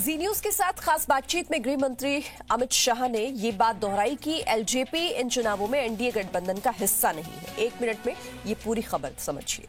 जी न्यूज के साथ खास बातचीत में गृह मंत्री अमित शाह ने ये बात दोहराई कि एलजेपी इन चुनावों में एनडीए गठबंधन का हिस्सा नहीं है। 1 मिनट में ये पूरी खबर समझिए।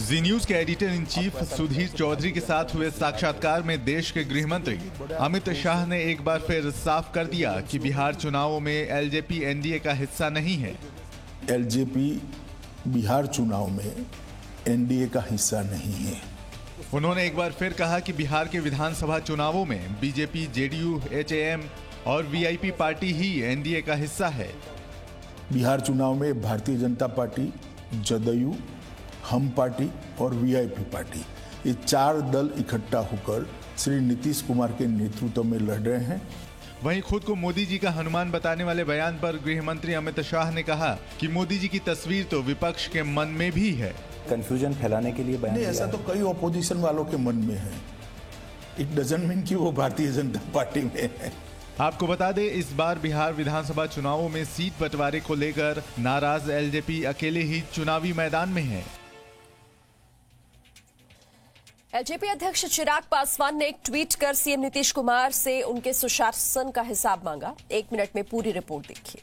जी न्यूज के editor in chief Sudhir Chaudhary के साथ हुए साक्षात्कार में देश के गृह मंत्री अमित शाह ने एक बार फिर साफ कर दिया कि बिहार चुनावों में एलजेपी एनडीए का हिस्सा नहीं है। एलजेपी बिहार चुनाव में एनडीए का हिस्सा नहीं है। उन्होंने एक बार फिर कहा कि बिहार के विधानसभा चुनावों में बीजेपी, जेडीयू, एचएएम और वीआईपी पार्टी ही एनडीए का हिस्सा है। बिहार चुनाव में भारतीय जनता पार्टी, जदयू, हम पार्टी और वीआईपी पार्टी, ये 4 दल इकट्ठा होकर श्री नीतीश कुमार के नेतृत्व में लड़ रहे हैं। वहीं खुद को मोदी जी का हनुमान बताने वाले बयान पर गृह मंत्री अमित शाह ने कहा कि मोदी जी की तस्वीर तो विपक्ष के मन में भी है। कंफ्यूजन फैलाने के लिए बयान नहीं, ऐसा तो कई ऑपोजिशन वालों के मन में है। इट डजंट मीन कि वो भारतीय जनता पार्टी में है। आपको बता दें, इस बार बिहार विधानसभा चुनावों में सीट बंटवारे को लेकर नाराज एलजेपी अकेले ही चुनावी मैदान में है। एलजेपी अध्यक्ष चिराग पासवान ने एक ट्वीट कर सीएम नीतीश कुमार से उनके सुशासन का हिसाब मांगा। 1 मिनट में पूरी रिपोर्ट देखिए।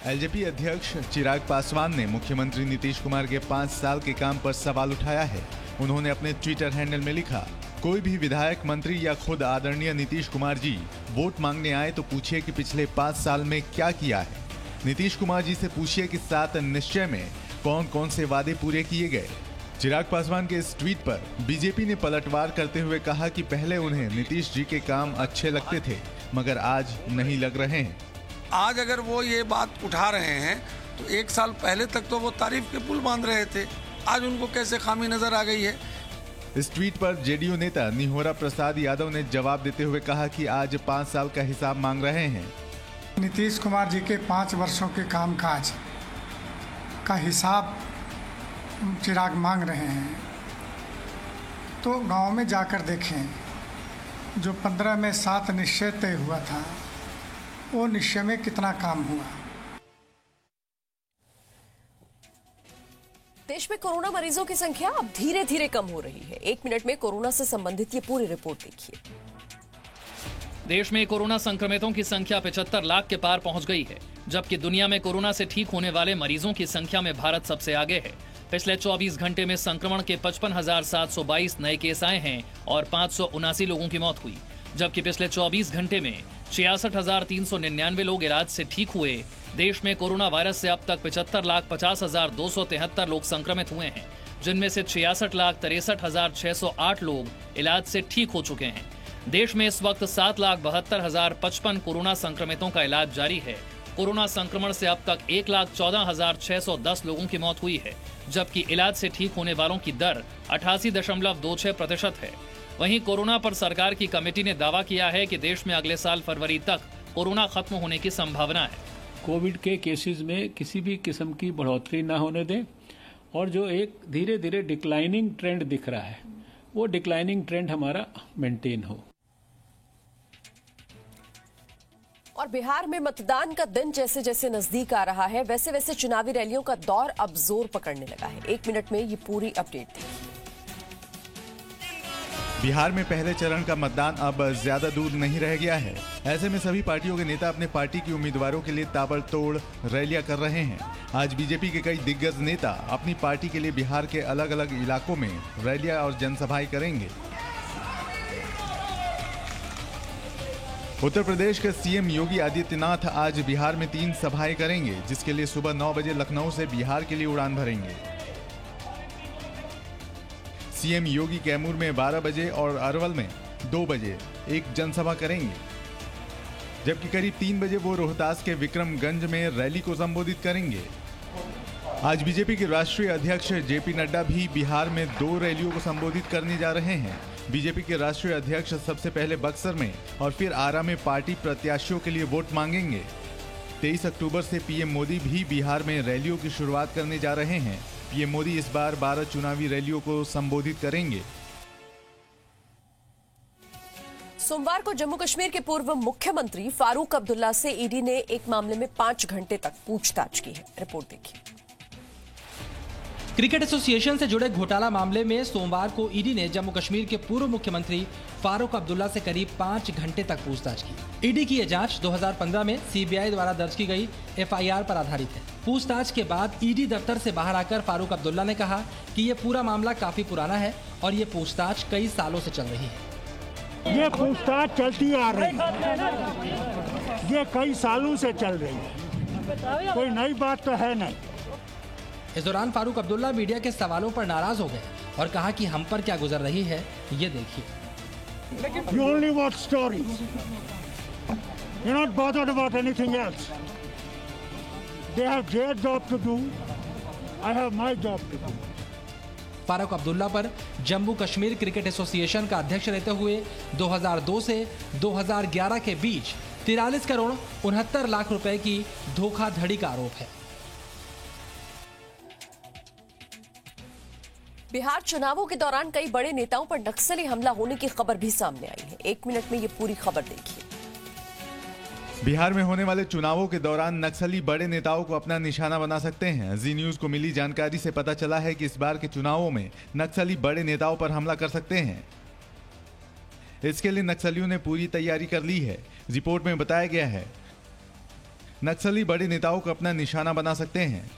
एलजेपी अध्यक्ष चिराग पासवान ने मुख्यमंत्री नीतीश कुमार के 5 साल के काम पर सवाल उठाया है। उन्होंने अपने ट्विटर हैंडल में लिखा, कोई भी विधायक, मंत्री या खुद आदरणीय नीतीश कुमार जी वोट मांगने आए तो पूछिए कि पिछले 5 साल में क्या किया है। नीतीश कुमार जी से पूछिए कि 7 निश्चय में कौन कौन से वादे पूरे किए गए। चिराग पासवान के इस ट्वीट पर बीजेपी ने पलटवार करते हुए कहा कि पहले उन्हें नीतीश जी के काम अच्छे लगते थे, मगर आज नहीं लग रहे हैं। आज अगर वो ये बात उठा रहे हैं तो 1 साल पहले तक तो वो तारीफ के पुल बांध रहे थे, आज उनको कैसे खामी नजर आ गई है। इस ट्वीट पर जेडीयू नेता निहोरा प्रसाद यादव ने जवाब देते हुए कहा कि आज 5 साल का हिसाब मांग रहे हैं। नीतीश कुमार जी के 5 वर्षों के कामकाज का हिसाब चिराग मांग रहे हैं तो गांव में जाकर देखें, जो 15 में 7 निश्चय तय हुआ था, वो निश्चय में कितना काम हुआ। देश में कोरोना मरीजों की संख्या अब धीरे धीरे कम हो रही है। 1 मिनट में कोरोना से संबंधित ये पूरी रिपोर्ट देखिए। देश में कोरोना संक्रमितों की संख्या 75 लाख के पार पहुंच गई है, जबकि दुनिया में कोरोना से ठीक होने वाले मरीजों की संख्या में भारत सबसे आगे है। पिछले 24 घंटे में संक्रमण के 55,722 नए केस आए हैं और 579 लोगों की मौत हुई, जबकि पिछले 24 घंटे में 66,399 लोग इलाज से ठीक हुए। देश में कोरोना वायरस से अब तक 75,50,273 लोग संक्रमित हुए हैं, जिनमें से 66,63,608 लोग इलाज से ठीक हो चुके हैं। देश में इस वक्त 7,72,055 कोरोना संक्रमितों का इलाज जारी है। कोरोना संक्रमण से अब तक 1,14,610 लोगों की मौत हुई है, जबकि इलाज से ठीक होने वालों की दर 88.26% है। वहीं कोरोना पर सरकार की कमेटी ने दावा किया है कि देश में अगले साल फरवरी तक कोरोना खत्म होने की संभावना है। कोविड के केसेस में किसी भी किस्म की बढ़ोतरी न होने दें और जो एक धीरे धीरे डिक्लाइनिंग ट्रेंड दिख रहा है, वो डिक्लाइनिंग ट्रेंड हमारा मेंटेन हो। और बिहार में मतदान का दिन जैसे जैसे नजदीक आ रहा है, वैसे वैसे चुनावी रैलियों का दौर अब जोर पकड़ने लगा है। 1 मिनट में ये पूरी अपडेट देखिए। बिहार में पहले चरण का मतदान अब ज्यादा दूर नहीं रह गया है। ऐसे में सभी पार्टियों के नेता अपने पार्टी के उम्मीदवारों के लिए ताबड़तोड़ रैलियां कर रहे हैं। आज बीजेपी के कई दिग्गज नेता अपनी पार्टी के लिए बिहार के अलग अलग इलाकों में रैलियां और जनसभाएं करेंगे। उत्तर प्रदेश के सीएम योगी आदित्यनाथ आज बिहार में 3 सभाएं करेंगे, जिसके लिए सुबह 9 बजे लखनऊ से बिहार के लिए उड़ान भरेंगे। सीएम योगी कैमूर में 12 बजे और अरवल में 2 बजे एक जनसभा करेंगे, जबकि करीब 3 बजे वो रोहतास के विक्रमगंज में रैली को संबोधित करेंगे। आज बीजेपी के राष्ट्रीय अध्यक्ष जेपी नड्डा भी बिहार में 2 रैलियों को संबोधित करने जा रहे हैं। बीजेपी के राष्ट्रीय अध्यक्ष सबसे पहले बक्सर में और फिर आरा में पार्टी प्रत्याशियों के लिए वोट मांगेंगे। 23 अक्टूबर से पीएम मोदी भी बिहार में रैलियों की शुरुआत करने जा रहे हैं। पीएम मोदी इस बार 12 चुनावी रैलियों को संबोधित करेंगे। सोमवार को जम्मू कश्मीर के पूर्व मुख्यमंत्री फारूक अब्दुल्ला से ईडी ने एक मामले में 5 घंटे तक पूछताछ की है। रिपोर्ट देखिए। क्रिकेट एसोसिएशन से जुड़े घोटाला मामले में सोमवार को ईडी ने जम्मू कश्मीर के पूर्व मुख्यमंत्री फारूक अब्दुल्ला से करीब 5 घंटे तक पूछताछ की। ईडी की यह जांच 2015 में सीबीआई द्वारा दर्ज की गई एफआईआर पर आधारित है। पूछताछ के बाद ईडी दफ्तर से बाहर आकर फारूक अब्दुल्ला ने कहा कि ये पूरा मामला काफी पुराना है और ये पूछताछ कई सालों से चल रही है। ये पूछताछ चलती आ रही है, ये कई सालों से चल रही है, कोई नई बात तो है नहीं। इस दौरान फारूक अब्दुल्ला मीडिया के सवालों पर नाराज हो गए और कहा कि हम पर क्या गुजर रही है ये देखिए। You only watch stories. You're not bothered about anything else. They have their job to do. I have my job to do. Farooq Abdullah पर जम्मू कश्मीर क्रिकेट एसोसिएशन का अध्यक्ष रहते हुए 2002 से 2011 के बीच 43 करोड़ 69 लाख रुपए की धोखाधड़ी का आरोप है। बिहार चुनावों के दौरान कई बड़े नेताओं पर नक्सली हमला होने की खबर भी सामने आई है। 1 मिनट में ये पूरी खबर देखिए। बिहार में होने वाले चुनावों के दौरान नक्सली बड़े नेताओं को अपना निशाना बना सकते हैं। जी न्यूज को मिली जानकारी से पता चला है कि इस बार के चुनावों में नक्सली बड़े नेताओं पर हमला कर सकते हैं। इसके लिए नक्सलियों ने पूरी तैयारी कर ली है। रिपोर्ट में बताया गया है नक्सली बड़े नेताओं को अपना निशाना बना सकते हैं।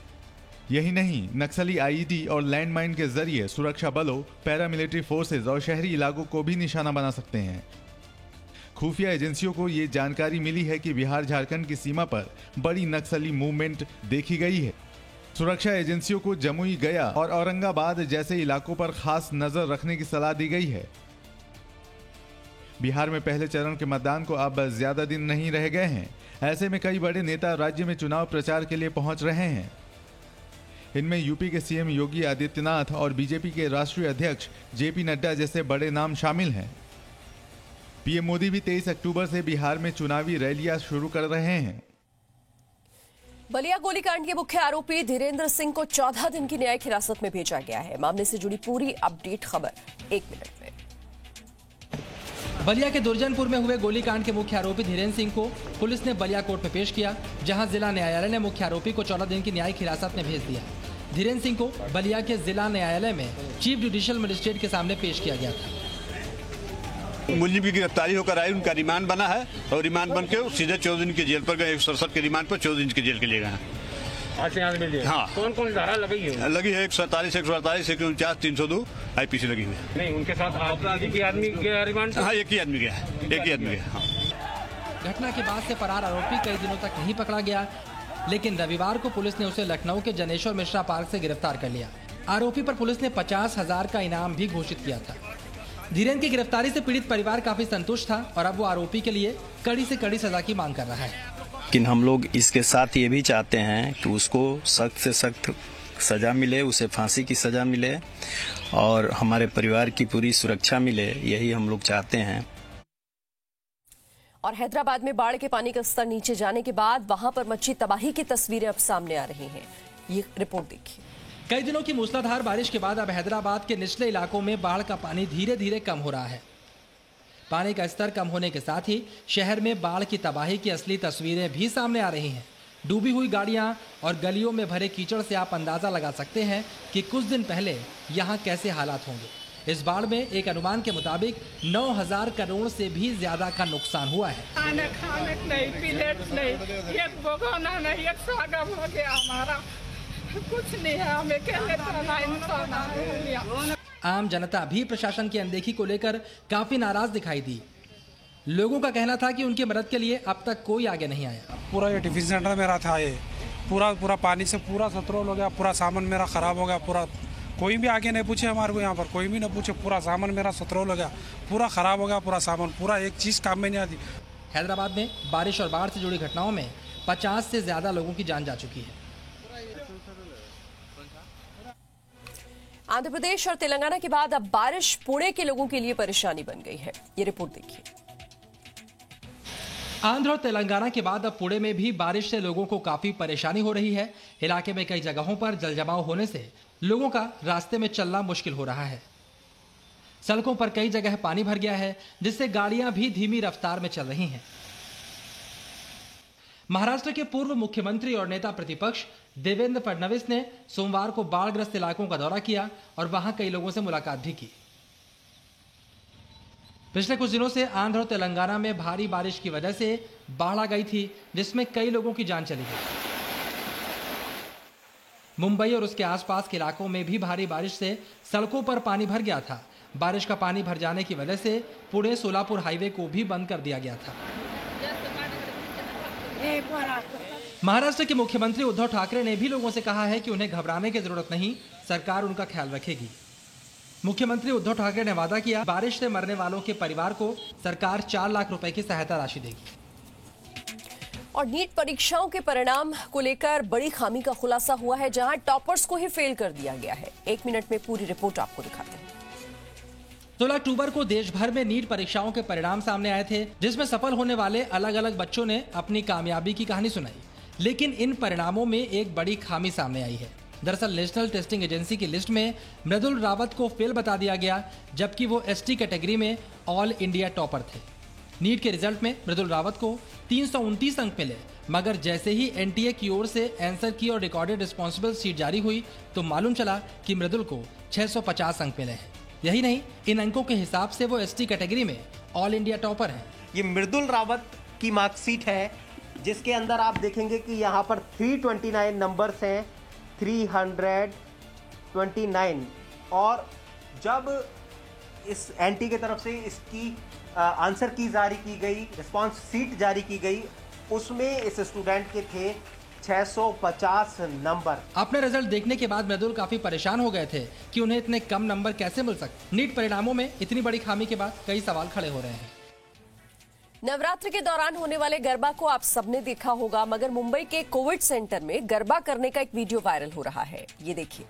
यही नहीं, नक्सली आईईडी और लैंडमाइन के जरिए सुरक्षा बलों, पैरामिलिट्री फोर्सेज और शहरी इलाकों को भी निशाना बना सकते हैं। खुफिया एजेंसियों को ये जानकारी मिली है कि बिहार झारखंड की सीमा पर बड़ी नक्सली मूवमेंट देखी गई है। सुरक्षा एजेंसियों को जमुई, गया और औरंगाबाद जैसे इलाकों पर खास नजर रखने की सलाह दी गई है। बिहार में पहले चरण के मतदान को अब ज्यादा दिन नहीं रह गए हैं। ऐसे में कई बड़े नेता राज्य में चुनाव प्रचार के लिए पहुंच रहे हैं। इनमें यूपी के सीएम योगी आदित्यनाथ और बीजेपी के राष्ट्रीय अध्यक्ष जेपी नड्डा जैसे बड़े नाम शामिल हैं। पीएम मोदी भी 23 अक्टूबर से बिहार में चुनावी रैलियां शुरू कर रहे हैं। बलिया गोलीकांड के मुख्य आरोपी धीरेन्द्र सिंह को 14 दिन की न्यायिक हिरासत में भेजा गया है। मामले से जुड़ी पूरी अपडेट खबर 1 मिनट में। बलिया के दुर्जनपुर में हुए गोलीकांड के मुख्य आरोपी धीरेन्द्र सिंह को पुलिस ने बलिया कोर्ट में पेश किया, जहां जिला न्यायालय ने मुख्य आरोपी को 14 दिन की न्यायिक हिरासत में भेज दिया। धीरेन्द्र सिंह को बलिया के जिला न्यायालय में चीफ जुडिशियल मजिस्ट्रेट के सामने पेश किया गया था। मुलजिम की गिरफ्तारी होकर आई, उनका रिमांड बना है और रिमांड बन के सीधे 14 दिन की जेल पर गए। 167 के रिमांड पर 14 दिन की जेल के लिए गए। हाँ, कौन कौन धारा लगी है? लगी है 147, 148, 149, 302 आईपीसी लगी हुई है। नहीं, उनके साथ एक ही आदमी गया रिमांड? हाँ, एक ही आदमी गया है, एक ही आदमी गया। हाँ। घटना के बाद से फरार आरोपी कई दिनों तक नहीं पकड़ा गया, लेकिन रविवार को पुलिस ने उसे लखनऊ के जनेश्वर मिश्रा पार्क से गिरफ्तार कर लिया। आरोपी पर पुलिस ने 50,000 का इनाम भी घोषित किया था। धीरेन्द्र की गिरफ्तारी से पीड़ित परिवार काफी संतुष्ट था और अब वो आरोपी के लिए कड़ी से कड़ी सजा की मांग कर रहा है। लेकिन हम लोग इसके साथ ये भी चाहते हैं कि उसको सख्त से सख्त सजा मिले, उसे फांसी की सजा मिले और हमारे परिवार की पूरी सुरक्षा मिले, यही हम लोग चाहते हैं। और हैदराबाद में बाढ़ के पानी का स्तर नीचे जाने के बाद वहां पर मची तबाही की तस्वीरें अब सामने आ रही हैं। ये रिपोर्ट देखिए। कई दिनों की मूसलाधार बारिश के बाद अब हैदराबाद के निचले इलाकों में बाढ़ का पानी धीरे धीरे कम हो रहा है। पानी का स्तर कम होने के साथ ही शहर में बाढ़ की तबाही की असली तस्वीरें भी सामने आ रही हैं। डूबी हुई गाड़ियां और गलियों में भरे कीचड़ से आप अंदाजा लगा सकते हैं कि कुछ दिन पहले यहां कैसे हालात होंगे। इस बाढ़ में एक अनुमान के मुताबिक 9,000 करोड़ से भी ज्यादा का नुकसान हुआ है। खाने नहीं, प्लेट नहीं, एक भगोना नहीं, एक सागम हो गया हमारा, कुछ नहीं है, हमें कहने इंसान। आम जनता भी प्रशासन की अनदेखी को लेकर काफी नाराज दिखाई दी। लोगों का कहना था कि उनकी मदद के लिए अब तक कोई आगे नहीं आया। पूरा ये टिफिन सेंटर मेरा था, ये पूरा पानी से पूरा सतरोल हो गया, पूरा सामान मेरा खराब हो गया। पूरा कोई भी आगे नहीं पूछे हमारे को, यहाँ पर कोई भी नहीं पूछे, पूरा सामान मेरा सतरोल हो गया, पूरा खराब हो गया, पूरा सामान, पूरा एक चीज काम में नहीं आती। हैदराबाद में बारिश और बाढ़ से जुड़ी घटनाओं में 50 से ज्यादा लोगों की जान जा चुकी है। आंध्र प्रदेश और तेलंगाना के बाद अब बारिश पुणे के लोगों के लिए परेशानी बन गई है। ये रिपोर्ट देखिए। आंध्र और तेलंगाना के बाद अब पुणे में भी बारिश से लोगों को काफी परेशानी हो रही है। इलाके में कई जगहों पर जलजमाव होने से लोगों का रास्ते में चलना मुश्किल हो रहा है। सड़कों पर कई जगह पानी भर गया है, जिससे गाड़ियां भी धीमी रफ्तार में चल रही हैं। महाराष्ट्र के पूर्व मुख्यमंत्री और नेता प्रतिपक्ष देवेंद्र फडणवीस ने सोमवार को बाढ़ग्रस्त इलाकों का दौरा किया और वहां कई लोगों से मुलाकात भी की। पिछले कुछ दिनों से आंध्र और तेलंगाना में भारी बारिश की वजह से बाढ़ आ गई थी, जिसमें कई लोगों की जान चली गई। मुंबई और उसके आसपास के इलाकों में भी भारी बारिश से सड़कों पर पानी भर गया था। बारिश का पानी भर जाने की वजह से पुणे सोलापुर हाईवे को भी बंद कर दिया गया था। महाराष्ट्र के मुख्यमंत्री उद्धव ठाकरे ने भी लोगों से कहा है कि उन्हें घबराने की जरूरत नहीं, सरकार उनका ख्याल रखेगी। मुख्यमंत्री उद्धव ठाकरे ने वादा किया, बारिश से मरने वालों के परिवार को सरकार 4 लाख रुपए की सहायता राशि देगी। और नीट परीक्षाओं के परिणाम को लेकर बड़ी खामी का खुलासा हुआ है, जहां टॉपर्स को ही फेल कर दिया गया है। 1 मिनट में पूरी रिपोर्ट आपको दिखाते हैं। 16 अक्टूबर को देश भर में नीट परीक्षाओं के परिणाम सामने आए थे, जिसमें सफल होने वाले अलग अलग बच्चों ने अपनी कामयाबी की कहानी सुनाई। लेकिन इन परिणामों में एक बड़ी खामी सामने आई है। दरअसल नेशनल टेस्टिंग एजेंसी की लिस्ट में मृदुल रावत को फेल बता दिया गया, जबकि वो एसटी कैटेगरी में ऑल इंडिया टॉपर थे। नीट के रिजल्ट में मृदुल रावत को 329 अंक मिले, मगर जैसे ही एनटीए की ओर से आंसर की और रिकॉर्डेड रिस्पॉन्सिबल शीट जारी हुई तो मालूम चला कि मृदुल को 650 अंक मिले हैं। यही नहीं, इन अंकों के हिसाब से वो एसटी कैटेगरी में ऑल इंडिया टॉपर हैं। ये मृदुल रावत की मार्कशीट है, जिसके अंदर आप देखेंगे कि यहाँ पर 329 नंबर्स हैं, 329। और जब इस एनटी की तरफ से इसकी आंसर की जारी की गई, रिस्पांस शीट जारी की गई, उसमें इस स्टूडेंट के थे 650 नंबर। अपने रिजल्ट देखने के बाद मृदुल काफी परेशान हो गए थे कि उन्हें इतने कम नंबर कैसे मिल सकते। नीट परिणामों में इतनी बड़ी खामी के बाद कई सवाल खड़े हो रहे हैं। नवरात्र के दौरान होने वाले गरबा को आप सबने देखा होगा, मगर मुंबई के कोविड सेंटर में गरबा करने का एक वीडियो वायरल हो रहा है। ये देखिए।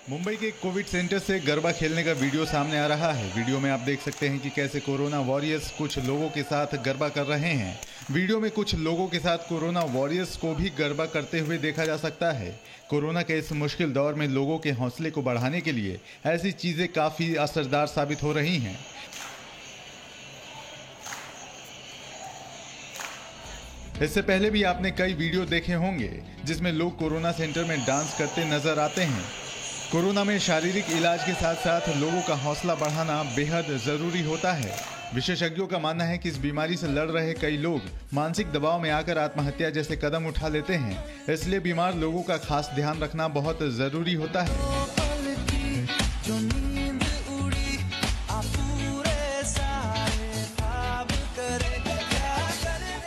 मुंबई के कोविड सेंटर से गरबा खेलने का वीडियो सामने आ रहा है। वीडियो में आप देख सकते हैं कि कैसे कोरोना वॉरियर्स कुछ लोगों के साथ गरबा कर रहे हैं। वीडियो में कुछ लोगों के साथ कोरोना वॉरियर्स को भी गरबा करते हुए देखा जा सकता है। कोरोना के इस मुश्किल दौर में लोगों के हौसले को बढ़ाने के लिए ऐसी चीजें काफी असरदार साबित हो रही हैं। इससे पहले भी आपने कई वीडियो देखे होंगे जिसमें लोग कोरोना सेंटर में डांस करते नजर आते हैं। कोरोना में शारीरिक इलाज के साथ साथ लोगों का हौसला बढ़ाना बेहद जरूरी होता है। विशेषज्ञों का मानना है कि इस बीमारी से लड़ रहे कई लोग मानसिक दबाव में आकर आत्महत्या जैसे कदम उठा लेते हैं। इसलिए बीमार लोगों का खास ध्यान रखना बहुत जरूरी होता है।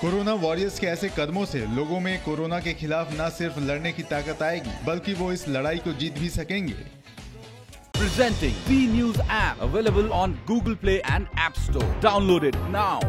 कोरोना वॉरियर्स के ऐसे कदमों से लोगों में कोरोना के खिलाफ न सिर्फ लड़ने की ताकत आएगी, बल्कि वो इस लड़ाई को जीत भी सकेंगे। Presenting B News app, available on Google Play and App Store. Download it now.